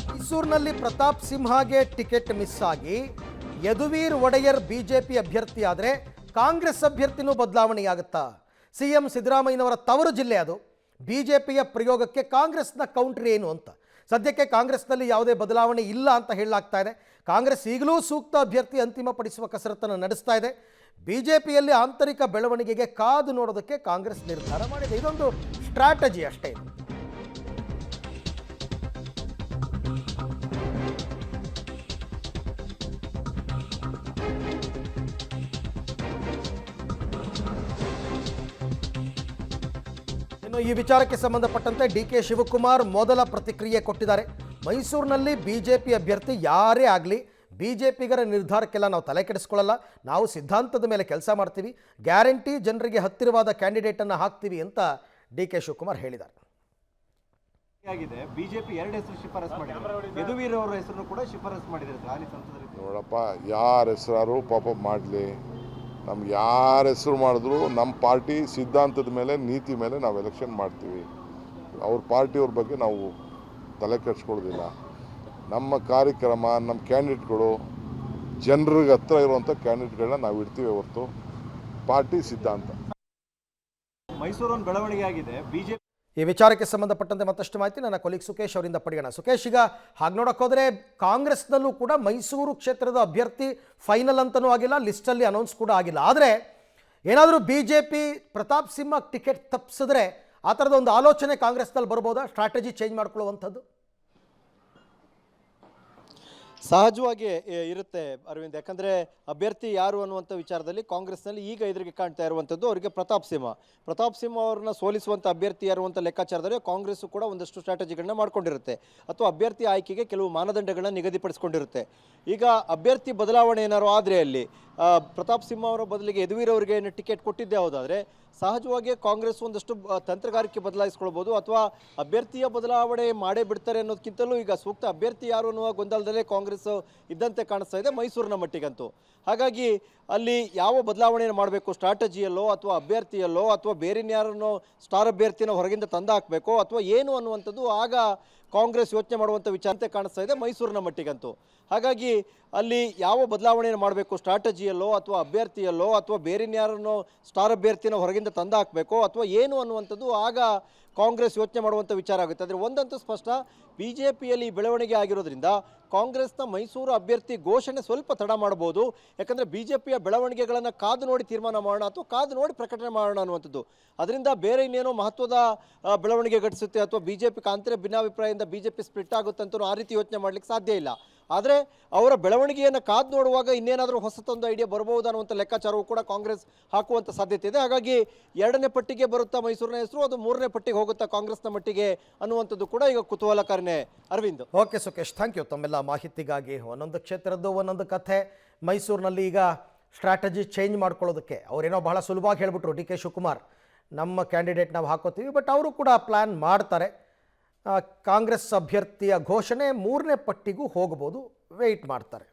ಮೈಸೂರಿನಲ್ಲಿ Pratap ಸಿಂಹಗೆ ticket miss ಆಗಿ Yaduveer Wadiyar BJP ಅಭ್ಯರ್ಥಿ ಆದರೆ ಕಾಂಗ್ರೆಸ್ ಅಭ್ಯರ್ಥಿನೂ ಬದಲಾವಣೆಯಾಗುತ್ತಾ? ಸಿಎಂ ಸಿದ್ದರಾಮಯ್ಯನವರ ತವರು ಜಿಲ್ಲೆ ಅದು. ಬಿಜೆಪಿಯ ಪ್ರಯೋಗಕ್ಕೆ ಕಾಂಗ್ರೆಸ್ನ ಕೌಂಟರ್ ಏನು ಅಂತ ಸದ್ಯಕ್ಕೆ ಕಾಂಗ್ರೆಸ್ನಲ್ಲಿ ಯಾವುದೇ ಬದಲಾವಣೆ ಇಲ್ಲ ಅಂತ ಹೇಳಲಾಗ್ತಾ ಇದೆ. ಕಾಂಗ್ರೆಸ್ ಈಗಲೂ ಸೂಕ್ತ ಅಭ್ಯರ್ಥಿ ಅಂತಿಮಪಡಿಸುವ ಕಸರತ್ತನ್ನು ನಡೆಸ್ತಾ ಇದೆ. ಬಿಜೆಪಿಯಲ್ಲಿ ಆಂತರಿಕ ಬೆಳವಣಿಗೆಗೆ ಕಾದು ನೋಡೋದಕ್ಕೆ ಕಾಂಗ್ರೆಸ್ ನಿರ್ಧಾರ ಮಾಡಿದೆ. ಇದೊಂದು ಸ್ಟ್ರಾಟಜಿ ಅಷ್ಟೇ. ಇನ್ನು ಈ ವಿಚಾರಕ್ಕೆ ಸಂಬಂಧಪಟ್ಟಂತೆ ಡಿಕೆ ಶಿವಕುಮಾರ್ ಮೊದಲ ಪ್ರತಿಕ್ರಿಯೆ ಕೊಟ್ಟಿದ್ದಾರೆ. ಮೈಸೂರಿನಲ್ಲಿ ಬಿಜೆಪಿ ಅಭ್ಯರ್ಥಿ ಯಾರೇ ಆಗಲಿ ಬಿಜೆಪಿಗರ ನಿರ್ಧಾರಕ್ಕೆಲ್ಲ ನಾವು ತಲೆ ಕೆಡಿಸ್ಕೊಳ್ಳಲ್ಲ, ನಾವು ಸಿದ್ಧಾಂತದ ಮೇಲೆ ಕೆಲಸ ಮಾಡ್ತೀವಿ, ಗ್ಯಾರಂಟಿ ಜನರಿಗೆ ಹತ್ತಿರವಾದ ಕ್ಯಾಂಡಿಡೇಟನ್ನು ಹಾಕ್ತೀವಿ ಅಂತ ಡಿಕೆ ಶಿವಕುಮಾರ್ ಹೇಳಿದ್ದಾರೆ. ಬಿಜೆಪಿ ಎರಡು ಹೆಸರು ಶಿಫಾರಸು ಮಾಡಿದ್ದಾರೆ, ಯದುವೀರ್ ಅವರ ಹೆಸರನ್ನು ಕೂಡ ಶಿಫಾರಸು ಮಾಡಿದ್ದಾರೆ. ಹಾಲಿ ಸಂಸದರು ನೋಡಪ್ಪ, ಯಾರ ಹೆಸರು ಪಾಪ ಮಾಡಲಿ, ನಮ್ಗೆ ಯಾರ ಹೆಸರು ಮಾಡಿದ್ರು ನಮ್ಮ ಪಾರ್ಟಿ ಸಿದ್ಧಾಂತದ ಮೇಲೆ ನೀತಿ ಮೇಲೆ ನಾವು ಎಲೆಕ್ಷನ್ ಮಾಡ್ತೀವಿ. ಅವ್ರ ಪಾರ್ಟಿಯವ್ರ ಬಗ್ಗೆ ನಾವು ತಲೆ ಕೆಡಿಸ್ಕೊಳ್ಳೋದಿಲ್ಲ. ನಮ್ಮ ಕಾರ್ಯಕ್ರಮ, ನಮ್ಮ ಕ್ಯಾಂಡಿಡೇಟ್ಗಳು ಜನರಿಗೆ ಹತ್ರ ಇರುವಂಥ ಕ್ಯಾಂಡಿಡೇಟ್ಗಳನ್ನ ನಾವು ಇಡ್ತೀವಿ ಹೊರತು ಪಾರ್ಟಿ ಸಿದ್ಧಾಂತ. ಮೈಸೂರು ಬೆಳವಣಿಗೆ ಆಗಿದೆ. ಬಿಜೆಪಿ ಈ ವಿಚಾರಕ್ಕೆ ಸಂಬಂಧಪಟ್ಟಂತೆ ಮತ್ತಷ್ಟು ಮಾಹಿತಿ ನನ್ನ ಕೊಲೀಗ್ ಸುಖೇಶ್ ಅವರಿಂದ ಪಡೆಯೋಣ. ಸುಖೇಶ್, ಈಗ ಹಾಗೆ ನೋಡೋಕೆ ಹೋದರೆ ಕಾಂಗ್ರೆಸ್ನಲ್ಲೂ ಕೂಡ ಮೈಸೂರು ಕ್ಷೇತ್ರದ ಅಭ್ಯರ್ಥಿ ಫೈನಲ್ ಅಂತಲೂ ಆಗಿಲ್ಲ, ಲಿಸ್ಟಲ್ಲಿ ಅನೌನ್ಸ್ ಕೂಡ ಆಗಿಲ್ಲ. ಆದರೆ ಏನಾದರೂ ಬಿಜೆಪಿ ಪ್ರತಾಪ್ ಸಿಂಹ ಟಿಕೆಟ್ ತಪ್ಪಿಸಿದ್ರೆ ಆ ಥರದ ಒಂದು ಆಲೋಚನೆ ಕಾಂಗ್ರೆಸ್ನಲ್ಲಿ ಬರ್ಬೋದಾ, ಸ್ಟ್ರಾಟಜಿ ಚೇಂಜ್ ಮಾಡ್ಕೊಳ್ಳುವಂಥದ್ದು? ಸಹಜವಾಗಿ ಇರುತ್ತೆ ಅರವಿಂದ್. ಯಾಕಂದರೆ ಅಭ್ಯರ್ಥಿ ಯಾರು ಅನ್ನುವಂಥ ವಿಚಾರದಲ್ಲಿ ಕಾಂಗ್ರೆಸ್ನಲ್ಲಿ ಈಗ ಎದುರಿಗೆ ಕಾಣ್ತಾ ಇರುವಂಥದ್ದು ಅವರಿಗೆ ಪ್ರತಾಪ್ ಸಿಂಹ ಅವ್ರನ್ನ ಸೋಲಿಸುವಂಥ ಅಭ್ಯರ್ಥಿ ಯಾರು ಅಂತ ಲೆಕ್ಕಾಚಾರದಲ್ಲಿ ಕಾಂಗ್ರೆಸ್ಸು ಕೂಡ ಒಂದಷ್ಟು ಸ್ಟ್ರಾಟಜಿಗಳನ್ನ ಮಾಡ್ಕೊಂಡಿರುತ್ತೆ, ಅಥವಾ ಅಭ್ಯರ್ಥಿ ಆಯ್ಕೆಗೆ ಕೆಲವು ಮಾನದಂಡಗಳನ್ನ ನಿಗದಿಪಡಿಸ್ಕೊಂಡಿರುತ್ತೆ. ಈಗ ಅಭ್ಯರ್ಥಿ ಬದಲಾವಣೆ ಏನಾರು ಆದರೆ ಅಲ್ಲಿ ಪ್ರತಾಪ್ ಸಿಂಹ ಅವರ ಬದಲಿಗೆ ಯದುವೀರ್ ಅವರಿಗೆ ಏನು ಟಿಕೆಟ್ ಕೊಟ್ಟಿದ್ದೇ ಹೌದಾದರೆ ಸಹಜವಾಗಿ ಕಾಂಗ್ರೆಸ್ ಒಂದಷ್ಟು ತಂತ್ರಗಾರಿಕೆ ಬದಲಾಯಿಸ್ಕೊಳ್ಬೋದು, ಅಥವಾ ಅಭ್ಯರ್ಥಿಯ ಬದಲಾವಣೆ ಮಾಡೇ ಬಿಡ್ತಾರೆ ಅನ್ನೋದಕ್ಕಿಂತಲೂ ಈಗ ಸೂಕ್ತ ಅಭ್ಯರ್ಥಿ ಯಾರು ಅನ್ನುವ ಗೊಂದಲದಲ್ಲೇ ಕಾಂಗ್ರೆಸ್ ಇದ್ದಂತೆ ಕಾಣಿಸ್ತಾ ಇದೆ ಮೈಸೂರಿನ ಮಟ್ಟಿಗಂತೂ. ಹಾಗಾಗಿ ಅಲ್ಲಿ ಯಾವ ಬದಲಾವಣೆಯನ್ನು ಮಾಡಬೇಕು, ಸ್ಟ್ರಾಟಜಿಯಲ್ಲೋ ಅಥವಾ ಅಭ್ಯರ್ಥಿಯಲ್ಲೋ ಅಥವಾ ಬೇರೆನ್ಯಾರನ್ನೋ ಸ್ಟಾರ್ ಅಭ್ಯರ್ಥಿನ ಹೊರಗಿಂದ ತಂದು ಹಾಕಬೇಕೋ ಅಥವಾ ಏನು ಅನ್ನುವಂಥದ್ದು ಆಗ ಕಾಂಗ್ರೆಸ್ ಯೋಚನೆ ಮಾಡುವಂಥ ವಿಚಾರತೆ ಕಾಣಿಸ್ತಾ ಇದೆ ಮೈಸೂರಿನ ಮಟ್ಟಿಗಂತೂ. ಹಾಗಾಗಿ ಅಲ್ಲಿ ಯಾವ ಬದಲಾವಣೆಯನ್ನು ಮಾಡಬೇಕು, ಸ್ಟ್ರಾಟಜಿಯಲ್ಲೋ ಅಥವಾ ಅಭ್ಯರ್ಥಿಯಲ್ಲೋ ಅಥವಾ ಬೇರೆನ್ಯಾರನ್ನೋ ಸ್ಟಾರ್ ಅಭ್ಯರ್ಥಿನ ಹೊರಗಿಂದ ತಂದು ಹಾಕಬೇಕೋ ಅಥವಾ ಏನು ಅನ್ನುವಂಥದ್ದು ಆಗ ಕಾಂಗ್ರೆಸ್ ಯೋಚನೆ ಮಾಡುವಂಥ ವಿಚಾರ ಆಗುತ್ತೆ. ಆದರೆ ಒಂದಂತೂ ಸ್ಪಷ್ಟ, ಬಿ ಜೆ ಪಿಯಲ್ಲಿ ಬೆಳವಣಿಗೆ ಆಗಿರೋದ್ರಿಂದ ಕಾಂಗ್ರೆಸ್ನ ಮೈಸೂರು ಅಭ್ಯರ್ಥಿ ಘೋಷಣೆ ಸ್ವಲ್ಪ ತಡ ಮಾಡ್ಬೋದು. ಯಾಕಂದರೆ ಬಿ ಜೆ ಪಿಯ ಬೆಳವಣಿಗೆಗಳನ್ನು ಕಾದು ನೋಡಿ ತೀರ್ಮಾನ ಮಾಡೋಣ ಅಥವಾ ಕಾದು ನೋಡಿ ಪ್ರಕಟಣೆ ಮಾಡೋಣ ಅನ್ನುವಂಥದ್ದು. ಅದರಿಂದ ಬೇರೆ ಇನ್ನೇನೋ ಮಹತ್ವದ ಬೆಳವಣಿಗೆ ಘಟಿಸುತ್ತೆ ಅಥವಾ ಬಿ ಜೆ ಪಿ ಕಾಂತರ ಭಿನ್ನಾಭಿಪ್ರಾಯದಿಂದ ಬಿ ಜೆ ಪಿ ಸ್ಪ್ಲಿಟ್ ಆಗುತ್ತೆ ಅಂತಲೂ ಆ ರೀತಿ ಯೋಚನೆ ಮಾಡಲಿಕ್ಕೆ ಸಾಧ್ಯ ಇಲ್ಲ. ಆದರೆ ಅವರ ಬೆಳವಣಿಗೆಯನ್ನು ಕಾದು ನೋಡುವಾಗ ಇನ್ನೇನಾದರೂ ಹೊಸತೊಂದು ಐಡಿಯಾ ಬರಬಹುದು ಅನ್ನುವಂಥ ಲೆಕ್ಕಾಚಾರವೂ ಕೂಡ ಕಾಂಗ್ರೆಸ್ ಹಾಕುವಂಥ ಸಾಧ್ಯತೆ ಇದೆ. ಹಾಗಾಗಿ ಎರಡನೇ ಪಟ್ಟಿಗೆ ಬರುತ್ತಾ ಮೈಸೂರಿನ ಹೆಸರು, ಅದು ಮೂರನೇ ಪಟ್ಟಿಗೆ ಹೋಗುತ್ತಾ ಕಾಂಗ್ರೆಸ್ನ ಮಟ್ಟಿಗೆ ಅನ್ನುವಂಥದ್ದು ಕೂಡ ಈಗ ಕುತೂಹಲಕಾರಿನೇ Arvind. Okay Sukhesh, thank you ತಮ್ಮೆಲ್ಲ ಮಾಹಿತಿಗಾಗಿ. ಒಂದೊಂದು ಕ್ಷೇತ್ರದ್ದು ಒಂದೊಂದು ಕಥೆ. ಮೈಸೂರಿನಲ್ಲಿ ಈಗ ಸ್ಟ್ರಾಟಜಿ ಚೇಂಜ್ ಮಾಡ್ಕೊಳ್ಳೋದಕ್ಕೆ ಅವರೇನೋ ಬಹಳ ಸುಲಭವಾಗಿ ಹೇಳಿಬಿಟ್ರು ಡಿ ಕೆ ಶಿವಕುಮಾರ್, ನಮ್ಮ ಕ್ಯಾಂಡಿಡೇಟ್ ನಾವು ಹಾಕೋತೀವಿ, ಬಟ್ ಅವರು ಕೂಡ ಪ್ಲ್ಯಾನ್ ಮಾಡ್ತಾರೆ. ಕಾಂಗ್ರೆಸ್ ಅಭ್ಯರ್ಥಿಯ ಘೋಷಣೆ ಮೂರನೇ ಪಟ್ಟಿಗೂ ಹೋಗ್ಬೋದು, ವೆಯ್ಟ್ ಮಾಡ್ತಾರೆ.